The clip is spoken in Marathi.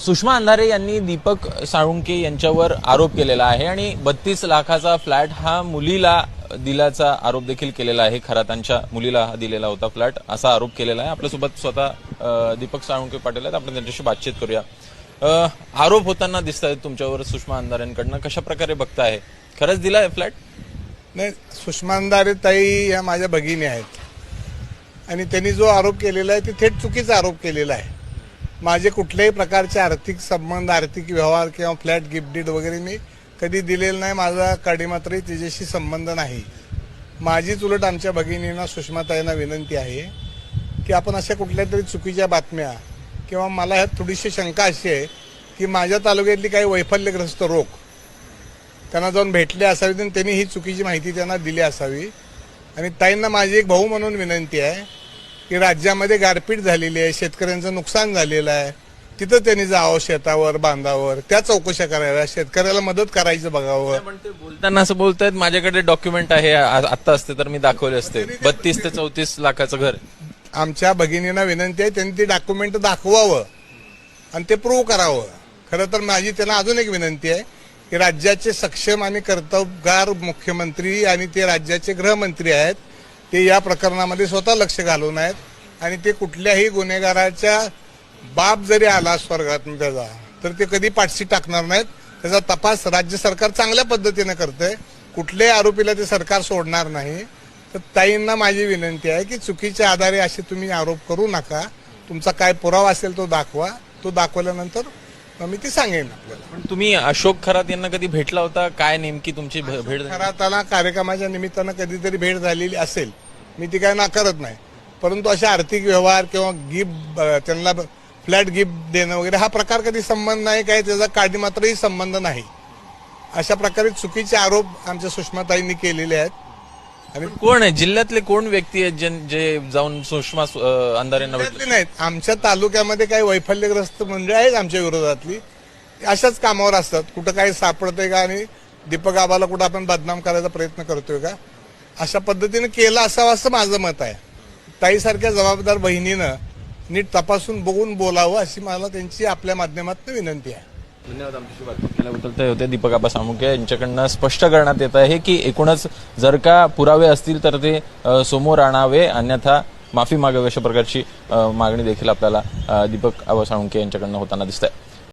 सुषमा अंधारे यांनी दीपक साळुंके यांच्यावर आरोप केलेला आहे आणि 32 लाखाचा फ्लॅट हा मुलीला दिल्याचा आरोप देखील केलेला आहे। खरा त्यांच्या मुलीला दिलेला होता फ्लॅट असा आरोप केलेला आहे। आपल्यासोबत स्वतः दीपक साळुंके पाटील आहेत, आपण त्यांच्याशी बातचीत करूया। आरोप होताना दिसत आहेत तुमच्यावर सुषमा अंधारेंकडनं, कशा प्रकारे बघताय? खरंच दिलाय फ्लॅट? नाही, सुषमा अंधारे ताई या माझ्या भगिनी आहेत आणि त्यांनी जो आरोप केलेला आहे ते थेट चुकीचा आरोप केलेला आहे। माझे कुठल्याही प्रकारचे आर्थिक संबंध, आर्थिक व्यवहार किंवा फ्लॅट गिफ्ट डीड वगैरे मी कधी दिलेलं नाही। माझा काडीमात्रही तिच्याशी संबंध नाही। माझीच उलट आमच्या भगिनींना, सुषमाताईंना विनंती आहे की आपण अशा कुठल्या तरी चुकीच्या बातम्या किंवा मला ह्यात थोडीशी शंका अशी आहे की माझ्या तालुक्यातली काही वैफल्यग्रस्त लोक त्यांना जाऊन भेटले असावेत आणि त्यांनी ही चुकीची माहिती त्यांना दिली असावी। आणि ताईंना माझी एक भाऊ म्हणून विनंती आहे की राज्यामध्ये गारपीट झालेली आहे, शेतकऱ्यांचं नुकसान झालेलं आहे, तिथं त्यांनी जावं, शेतावर बांधावर त्या चौकशा कराव्या, शेतकऱ्याला मदत करायचं बघावं। पण ते बोलताना असं बोलतायत माझ्याकडे डॉक्युमेंट आहे, आता असते तर मी दाखवले असते 32 ते 34 लाखाचं घर। आमच्या भगिनींना विनंती आहे त्यांनी ते डॉक्युमेंट दाखवावं आणि ते प्रूव्ह करावं। खरं तर माझी त्यांना अजून एक विनंती आहे की राज्याचे सक्षम आणि कर्तबगार मुख्यमंत्री आणि ते राज्याचे गृहमंत्री आहेत, ते या प्रकरणामध्ये स्वतः लक्ष घालून आहेत आणि ते कुठल्याही गुन्हेगाराच्या बाप जरी आला स्वर्गात त्याचा तर ते कधी पाठशी टाकणार नाहीत। त्याचा तपास राज्य सरकार चांगल्या पद्धतीने करतंय, कुठल्याही आरोपीला ते सरकार सोडणार नाही। तर ताईंना माझी विनंती आहे की चुकीच्या आधारे असे तुम्ही आरोप करू नका, तुमचा काय पुरावा असेल तो दाखवा, तो दाखवल्यानंतर मी ते सांगेन आपल्याला। पण तुम्ही अशोक खरात यांना कधी भेटला होता? काय नेमकी तुमची भेट? खराताला कार्यक्रमाच्या निमित्तानं कधीतरी भेट झालेली असेल, मी ती काय नाकारत नाही, परंतु अशा आर्थिक व्यवहार किंवा गिफ्ट, त्यांना फ्लॅट गिफ्ट देणं वगैरे हा प्रकार कधी संबंध नाही, काय त्याचा काडीमात्रही संबंध नाही। अशा प्रकारे चुकीचे आरोप आमच्या सुषमाताईंनी केलेले आहेत। आणि कोण आहे जिल्ह्यातले, कोण व्यक्ती आहेत जे जाऊन सुषमा अंधारेंना भेटले? नाहीत, आमच्या तालुक्यामध्ये काही वैफल्यग्रस्त मंडळी आहेत आमच्या विरोधातली, अशाच कामावर असतात। कुठं काही सापडतंय का आणि दीपक आबाला कुठं आपण बदनाम करायचा प्रयत्न करतोय का, अशा पद्धतीने केलं असावं असं माझं मत आहे। ताईसारख्या जबाबदार बहिणीनं नीट तपासून बघून बोलावं अशी मला त्यांची आपल्या माध्यमातून विनंती आहे। धन्यवाद आमच्याशी बातचीत केल्याबद्दल। ते होते दीपक आबा साळुंके, यांच्याकडनं स्पष्ट करण्यात येत आहे की एकूणच जर का पुरावे असतील तर ते समोर आणावे, अन्यथा माफी मागावी अशा प्रकारची मागणी देखील आपल्याला दीपक आबा साळुंके यांच्याकडनं होताना दिसत आहे।